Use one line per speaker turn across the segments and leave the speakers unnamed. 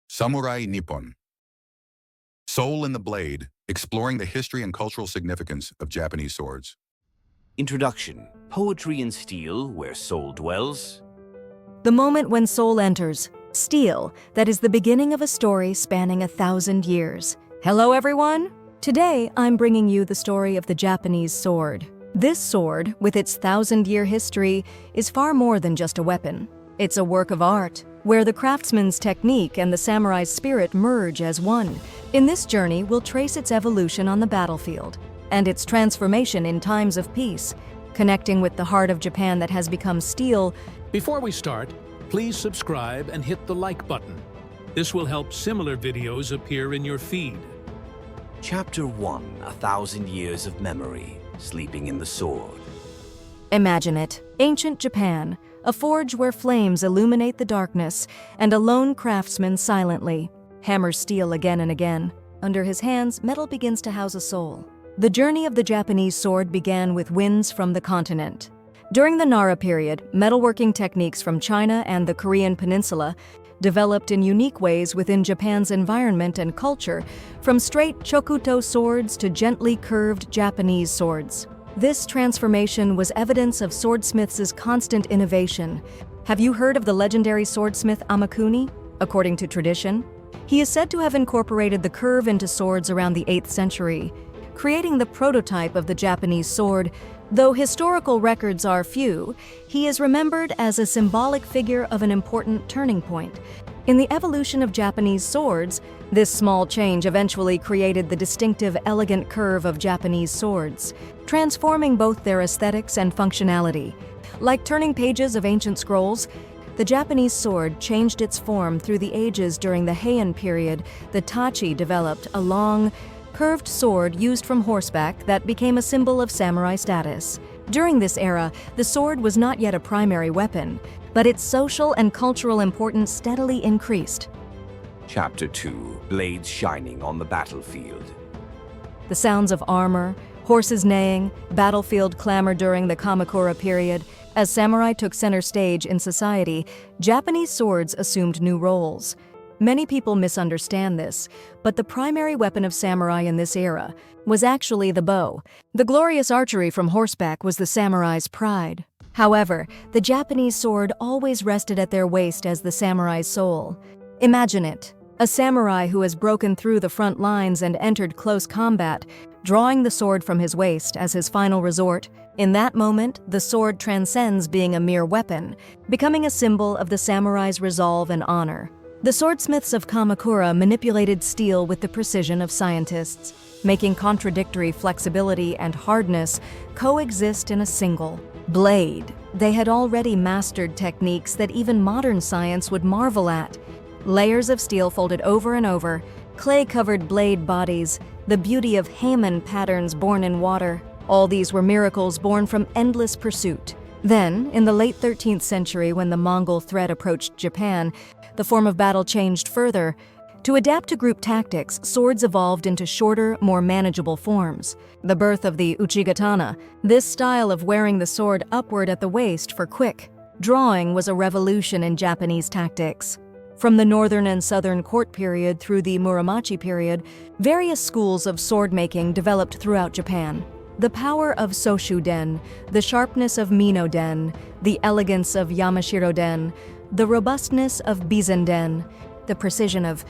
Samurai Nippon. Soul in the Blade, exploring the history and cultural significance of Japanese swords.
Introduction: Poetry in Steel, Where Soul Dwells.
The moment when soul enters, steel, that is the beginning of a story spanning 1,000 years. Hello everyone! Today I'm bringing you the story of the Japanese sword. This sword, with its 1,000-year history, is far more than just a weapon. It's a work of art, where the craftsman's technique and the samurai's spirit merge as one. In this journey, we'll trace its evolution on the battlefield and its transformation in times of peace, connecting with the heart of Japan that has become steel.
Before we start, please subscribe and hit the like button. This will help similar videos appear in your feed.
Chapter 1: 1,000 Years of Memory, Sleeping in the Sword.
Imagine it, ancient Japan, a forge where flames illuminate the darkness, and a lone craftsman silently hammers steel again and again. Under his hands, metal begins to house a soul. The journey of the Japanese sword began with winds from the continent. During the Nara period, metalworking techniques from China and the Korean peninsula developed in unique ways within Japan's environment and culture, from straight chokuto swords to gently curved Japanese swords. This transformation was evidence of swordsmiths' constant innovation. Have you heard of the legendary swordsmith Amakuni? According to tradition, he is said to have incorporated the curve into swords around the 8th century, creating the prototype of the Japanese sword. Though historical records are few, he is remembered as a symbolic figure of an important turning point. In the evolution of Japanese swords, this small change eventually created the distinctive, elegant curve of Japanese swords, transforming both their aesthetics and functionality. Like turning pages of ancient scrolls, the Japanese sword changed its form through the ages. During the Heian period, the tachi developed a long, curved sword used from horseback that became a symbol of samurai status. During this era, the sword was not yet a primary weapon, but its social and cultural importance steadily increased.
Chapter 2: Blades Shining on the Battlefield.
The sounds of armor, horses neighing, battlefield clamor during the Kamakura period. As samurai took center stage in society, Japanese swords assumed new roles. Many people misunderstand this, but the primary weapon of samurai in this era was actually the bow. The glorious archery from horseback was the samurai's pride. However, the Japanese sword always rested at their waist as the samurai's soul. Imagine it, a samurai who has broken through the front lines and entered close combat, drawing the sword from his waist as his final resort. In that moment, the sword transcends being a mere weapon, becoming a symbol of the samurai's resolve and honor. The swordsmiths of Kamakura manipulated steel with the precision of scientists, making contradictory flexibility and hardness coexist in a single blade. They had already mastered techniques that even modern science would marvel at. Layers of steel folded over and over, clay-covered blade bodies, the beauty of Heian patterns born in water. All these were miracles born from endless pursuit. Then, in the late 13th century, when the Mongol threat approached Japan, the form of battle changed further. To adapt to group tactics, swords evolved into shorter, more manageable forms. The birth of the uchigatana, this style of wearing the sword upward at the waist for quick drawing, was a revolution in Japanese tactics. From the northern and southern court period through the Muromachi period, various schools of sword-making developed throughout Japan. The power of Soshu-den, the sharpness of Mino-den, the elegance of Yamashiro-den, the robustness of Bizen-den, the precision of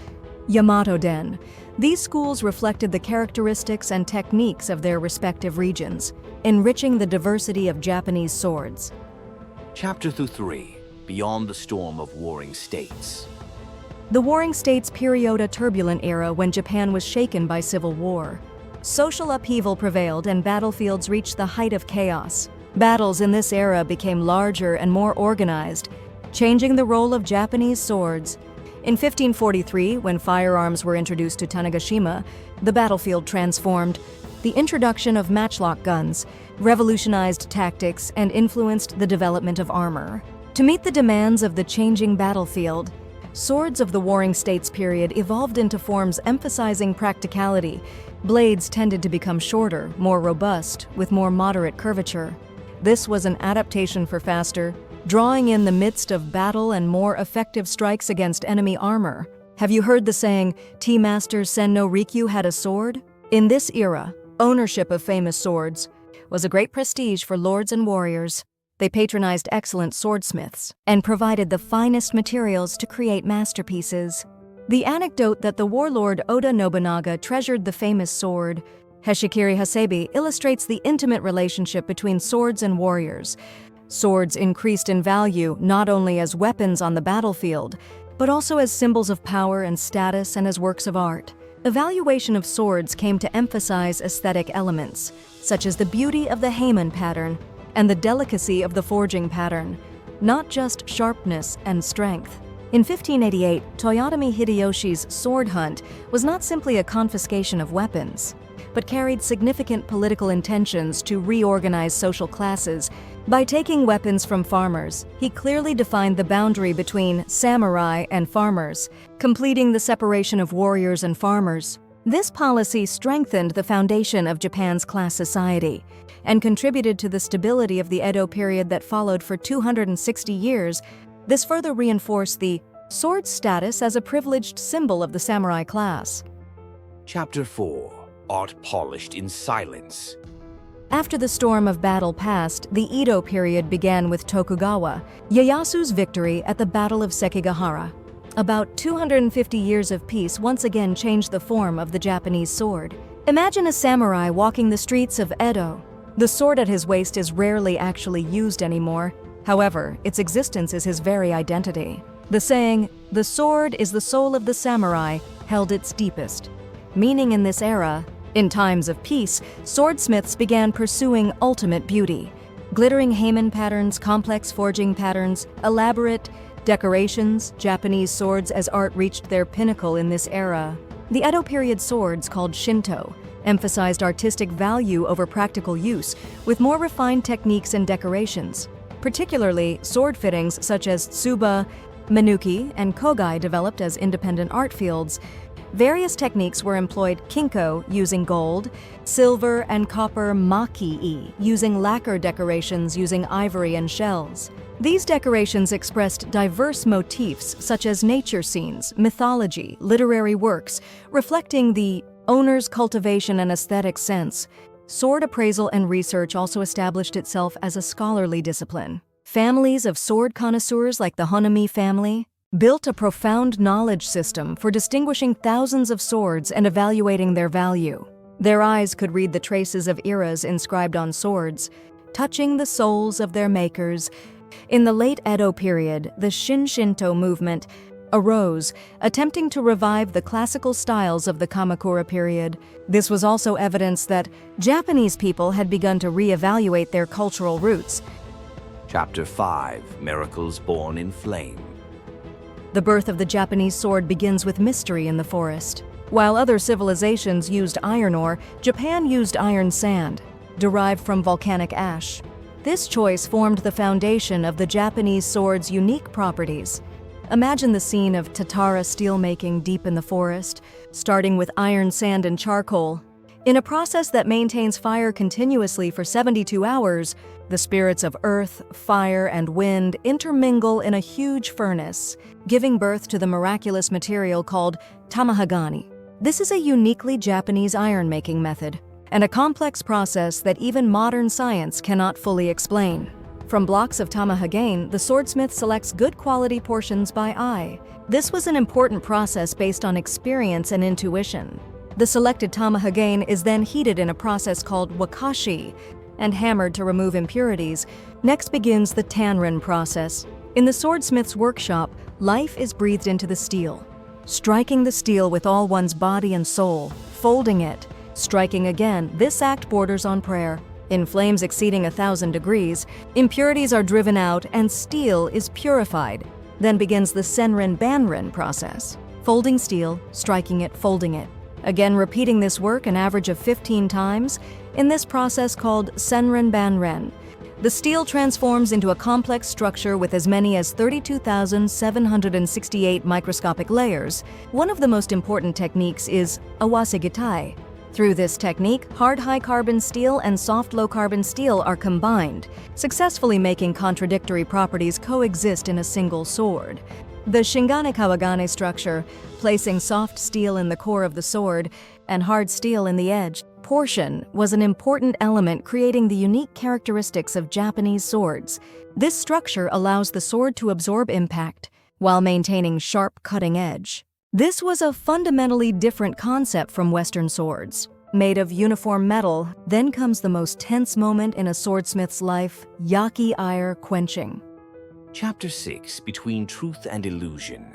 Yamato-den. These schools reflected the characteristics and techniques of their respective regions, enriching the diversity of Japanese swords.
Chapter 3: Beyond the Storm of Warring States.
The Warring States period, a turbulent era when Japan was shaken by civil war. Social upheaval prevailed and battlefields reached the height of chaos. Battles in this era became larger and more organized, changing the role of Japanese swords. In 1543, when firearms were introduced to Tanegashima, the battlefield transformed. The introduction of matchlock guns revolutionized tactics and influenced the development of armor. To meet the demands of the changing battlefield, swords of the Warring States period evolved into forms emphasizing practicality. Blades tended to become shorter, more robust, with more moderate curvature. This was an adaptation for faster, drawing in the midst of battle and more effective strikes against enemy armor. Have you heard the saying, Tea Master Sen no Rikyu had a sword? In this era, ownership of famous swords was a great prestige for lords and warriors. They patronized excellent swordsmiths and provided the finest materials to create masterpieces. The anecdote that the warlord Oda Nobunaga treasured the famous sword, Heshikiri Hasebi, illustrates the intimate relationship between swords and warriors. Swords increased in value not only as weapons on the battlefield, but also as symbols of power and status and as works of art. Evaluation of swords came to emphasize aesthetic elements, such as the beauty of the Heiman pattern and the delicacy of the forging pattern, not just sharpness and strength. In 1588, Toyotomi Hideyoshi's sword hunt was not simply a confiscation of weapons, but carried significant political intentions to reorganize social classes. By taking weapons from farmers, he clearly defined the boundary between samurai and farmers, completing the separation of warriors and farmers. This policy strengthened the foundation of Japan's class society and contributed to the stability of the Edo period that followed for 260 years. This further reinforced the sword's status as a privileged symbol of the samurai class.
Chapter 4. Art polished in silence.
After the storm of battle passed, the Edo period began with Tokugawa Ieyasu's victory at the Battle of Sekigahara. About 250 years of peace once again changed the form of the Japanese sword. Imagine a samurai walking the streets of Edo. The sword at his waist is rarely actually used anymore. However, its existence is his very identity. The saying, "The sword is the soul of the samurai," held its deepest meaning in this era. In times of peace, swordsmiths began pursuing ultimate beauty. Glittering Heiman patterns, complex forging patterns, elaborate decorations, Japanese swords as art reached their pinnacle in this era. The Edo period swords, called Shinto, emphasized artistic value over practical use, with more refined techniques and decorations. Particularly, sword fittings such as tsuba, menuki, and kogai developed as independent art fields. Various techniques were employed: kinko, using gold; silver and copper maki-e, using lacquer decorations using ivory and shells. These decorations expressed diverse motifs such as nature scenes, mythology, literary works, reflecting the owner's cultivation and aesthetic sense. Sword appraisal and research also established itself as a scholarly discipline. Families of sword connoisseurs like the Honami family built a profound knowledge system for distinguishing thousands of swords and evaluating their value. Their eyes could read the traces of eras inscribed on swords, touching the souls of their makers. In the late Edo period, the Shinto movement arose, attempting to revive the classical styles of the Kamakura period. This was also evidence that Japanese people had begun to reevaluate their cultural roots.
Chapter 5. Miracles born in flame.
The birth of the Japanese sword begins with mystery in the forest. While other civilizations used iron ore, Japan used iron sand, derived from volcanic ash. This choice formed the foundation of the Japanese sword's unique properties. Imagine the scene of Tatara steelmaking deep in the forest, starting with iron sand and charcoal. In a process that maintains fire continuously for 72 hours, the spirits of earth, fire, and wind intermingle in a huge furnace, giving birth to the miraculous material called tamahagani. This is a uniquely Japanese iron-making method, and a complex process that even modern science cannot fully explain. From blocks of tamahagane, the swordsmith selects good quality portions by eye. This was an important process based on experience and intuition. The selected tamahagane is then heated in a process called wakashi and hammered to remove impurities. Next begins the tanrin process. In the swordsmith's workshop, life is breathed into the steel. Striking the steel with all one's body and soul, folding it, striking again, this act borders on prayer. In flames exceeding 1,000 degrees, impurities are driven out and steel is purified. Then begins the senrin-banrin process. Folding steel, striking it, folding it. Again repeating this work an average of 15 times in this process called senrin-banrin. The steel transforms into a complex structure with as many as 32,768 microscopic layers. One of the most important techniques is awasegitai. Through this technique, hard high-carbon steel and soft low-carbon steel are combined, successfully making contradictory properties coexist in a single sword. The Shingane Kawagane structure, placing soft steel in the core of the sword and hard steel in the edge portion, was an important element creating the unique characteristics of Japanese swords. This structure allows the sword to absorb impact while maintaining sharp cutting edge. This was a fundamentally different concept from Western swords. Made of uniform metal, then comes the most tense moment in a swordsmith's life, yaki ire quenching.
Chapter 6: Between Truth and Illusion.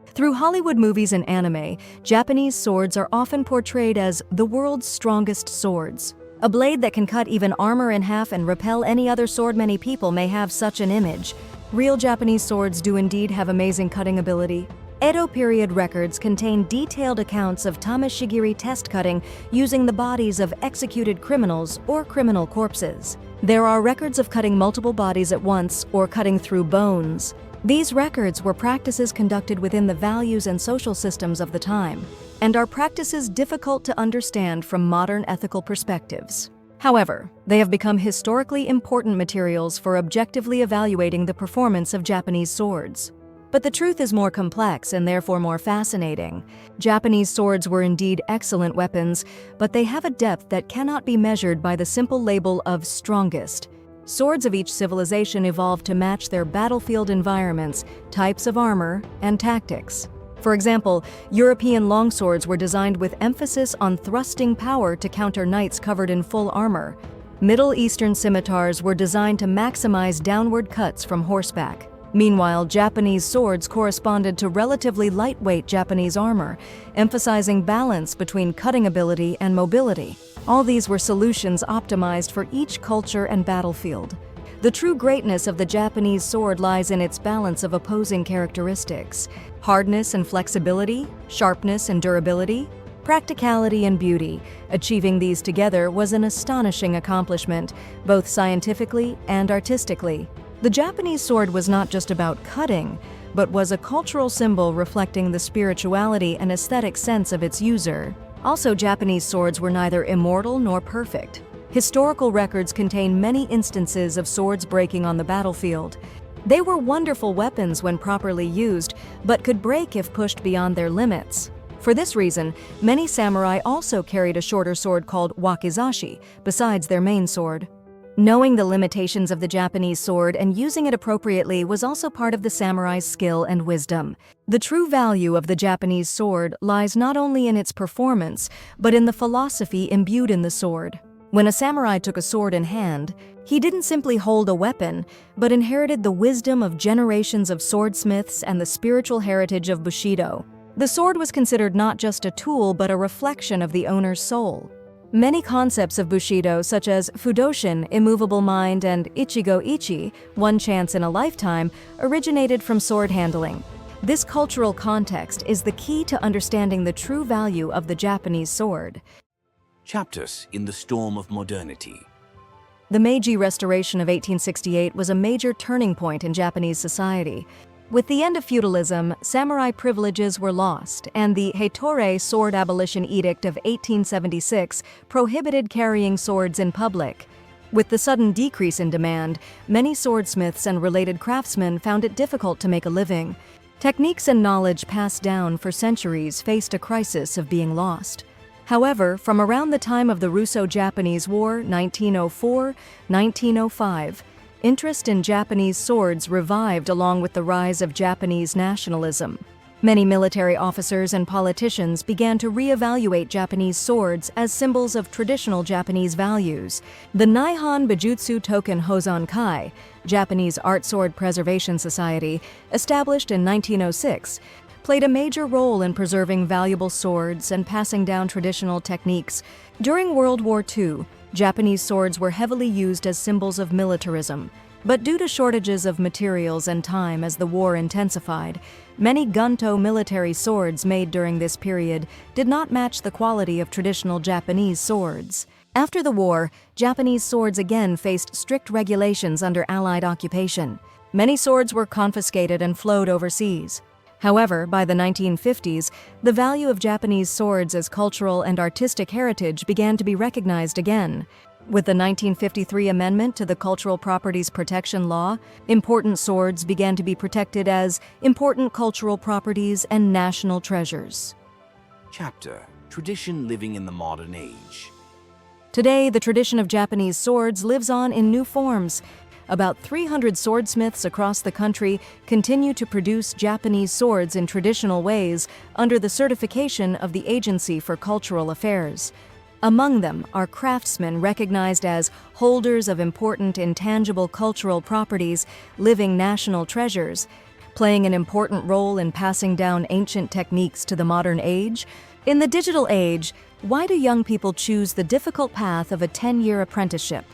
Through Hollywood movies and anime, Japanese swords are often portrayed as the world's strongest swords. A blade that can cut even armor in half and repel any other sword. Many people may have such an image. Real Japanese swords do indeed have amazing cutting ability. Edo period records contain detailed accounts of tameshigiri test cutting using the bodies of executed criminals or criminal corpses. There are records of cutting multiple bodies at once or cutting through bones. These records were practices conducted within the values and social systems of the time, and are practices difficult to understand from modern ethical perspectives. However, they have become historically important materials for objectively evaluating the performance of Japanese swords. But the truth is more complex and therefore more fascinating. Japanese swords were indeed excellent weapons, but they have a depth that cannot be measured by the simple label of strongest. Swords of each civilization evolved to match their battlefield environments, types of armor, and tactics. For example, European longswords were designed with emphasis on thrusting power to counter knights covered in full armor. Middle Eastern scimitars were designed to maximize downward cuts from horseback. Meanwhile, Japanese swords corresponded to relatively lightweight Japanese armor, emphasizing balance between cutting ability and mobility. All these were solutions optimized for each culture and battlefield. The true greatness of the Japanese sword lies in its balance of opposing characteristics: hardness and flexibility, sharpness and durability, practicality and beauty. Achieving these together was an astonishing accomplishment, both scientifically and artistically. The Japanese sword was not just about cutting, but was a cultural symbol reflecting the spirituality and aesthetic sense of its user. Also, Japanese swords were neither immortal nor perfect. Historical records contain many instances of swords breaking on the battlefield. They were wonderful weapons when properly used, but could break if pushed beyond their limits. For this reason, many samurai also carried a shorter sword called wakizashi, besides their main sword. Knowing the limitations of the Japanese sword and using it appropriately was also part of the samurai's skill and wisdom. The true value of the Japanese sword lies not only in its performance, but in the philosophy imbued in the sword. When a samurai took a sword in hand, he didn't simply hold a weapon, but inherited the wisdom of generations of swordsmiths and the spiritual heritage of Bushido. The sword was considered not just a tool, but a reflection of the owner's soul. Many concepts of Bushido, such as Fudoshin, immovable mind, and Ichigo Ichi, one chance in a lifetime, originated from sword handling. This cultural context is the key to understanding the true value of the Japanese sword.
Chapters in the Storm of Modernity.
The Meiji Restoration of 1868 was a major turning point in Japanese society. With the end of feudalism, samurai privileges were lost, and the Heitorei Sword Abolition Edict of 1876 prohibited carrying swords in public. With the sudden decrease in demand, many swordsmiths and related craftsmen found it difficult to make a living. Techniques and knowledge passed down for centuries faced a crisis of being lost. However, from around the time of the Russo-Japanese War, 1904-1905, interest in Japanese swords revived along with the rise of Japanese nationalism. Many military officers and politicians began to reevaluate Japanese swords as symbols of traditional Japanese values. The Nihon Bijutsu Token Hozon Kai, Japanese Art Sword Preservation Society, established in 1906, played a major role in preserving valuable swords and passing down traditional techniques. During World War II, Japanese swords were heavily used as symbols of militarism, but due to shortages of materials and time as the war intensified, many gunto military swords made during this period did not match the quality of traditional Japanese swords. After the war, Japanese swords again faced strict regulations under Allied occupation. Many swords were confiscated and flowed overseas. However, by the 1950s, the value of Japanese swords as cultural and artistic heritage began to be recognized again. With the 1953 amendment to the Cultural Properties Protection Law, important swords began to be protected as important cultural properties and national treasures.
Chapter: Tradition living in the modern age.
Today, the tradition of Japanese swords lives on in new forms. About 300 swordsmiths across the country continue to produce Japanese swords in traditional ways under the certification of the Agency for Cultural Affairs. Among them are craftsmen recognized as holders of important intangible cultural properties, living national treasures, playing an important role in passing down ancient techniques to the modern age. In the digital age, why do young people choose the difficult path of a 10-year apprenticeship?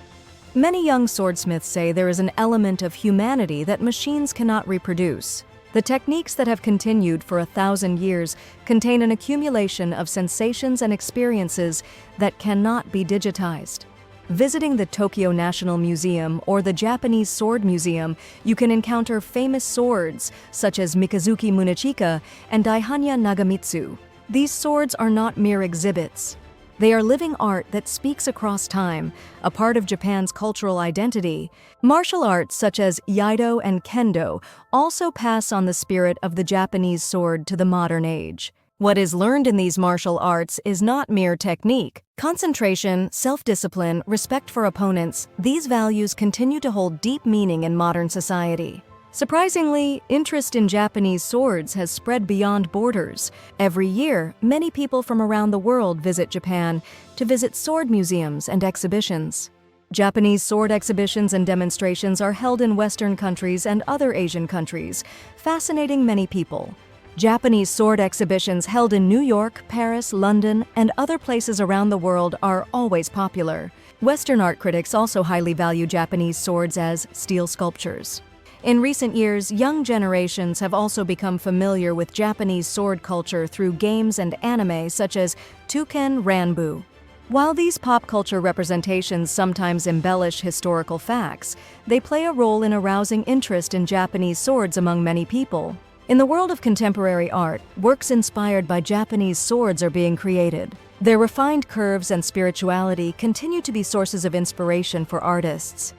Many young swordsmiths say there is an element of humanity that machines cannot reproduce. The techniques that have continued for 1,000 years contain an accumulation of sensations and experiences that cannot be digitized. Visiting the Tokyo National Museum or the Japanese Sword Museum, you can encounter famous swords such as Mikazuki Munechika and Daihanya Nagamitsu. These swords are not mere exhibits. They are living art that speaks across time, a part of Japan's cultural identity. Martial arts such as Iaido and Kendo also pass on the spirit of the Japanese sword to the modern age. What is learned in these martial arts is not mere technique. Concentration, self-discipline, respect for opponents, these values continue to hold deep meaning in modern society. Surprisingly, interest in Japanese swords has spread beyond borders. Every year, many people from around the world visit Japan to visit sword museums and exhibitions. Japanese sword exhibitions and demonstrations are held in Western countries and other Asian countries, fascinating many people. Japanese sword exhibitions held in New York, Paris, London, and other places around the world are always popular. Western art critics also highly value Japanese swords as steel sculptures. In recent years, young generations have also become familiar with Japanese sword culture through games and anime such as Touken Ranbu. While these pop culture representations sometimes embellish historical facts, they play a role in arousing interest in Japanese swords among many people. In the world of contemporary art, works inspired by Japanese swords are being created. Their refined curves and spirituality continue to be sources of inspiration for artists.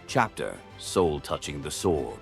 Chapter: Soul touching the sword.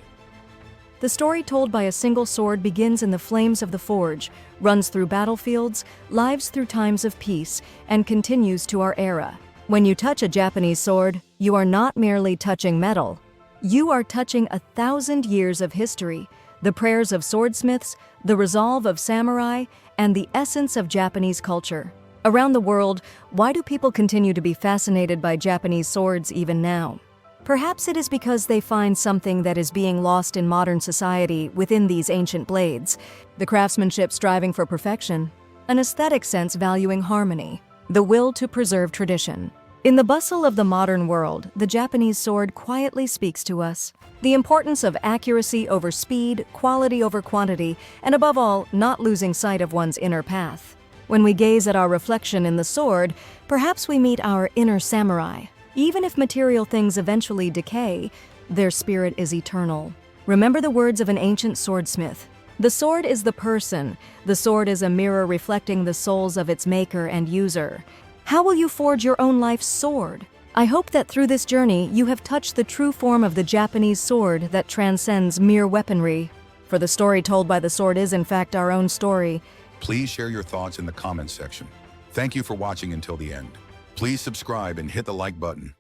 The story told by a single sword begins in the flames of the forge, runs through battlefields, lives through times of peace, and continues to our era. When you touch a Japanese sword, you are not merely touching metal. You are touching 1,000 years of history, the prayers of swordsmiths, the resolve of samurai, and the essence of Japanese culture. Around the world, why do people continue to be fascinated by Japanese swords even now? Perhaps it is because they find something that is being lost in modern society within these ancient blades. The craftsmanship striving for perfection, an aesthetic sense valuing harmony, the will to preserve tradition. In the bustle of the modern world, the Japanese sword quietly speaks to us. The importance of accuracy over speed, quality over quantity, and above all, not losing sight of one's inner path. When we gaze at our reflection in the sword, perhaps we meet our inner samurai. Even if material things eventually decay, their spirit is eternal. Remember the words of an ancient swordsmith. The sword is the person. The sword is a mirror reflecting the souls of its maker and user. How will you forge your own life's sword? I hope that through this journey, you have touched the true form of the Japanese sword that transcends mere weaponry. For the story told by the sword is, in fact, our own story.
Please share your thoughts in the comments section. Thank you for watching until the end. Please subscribe and hit the like button.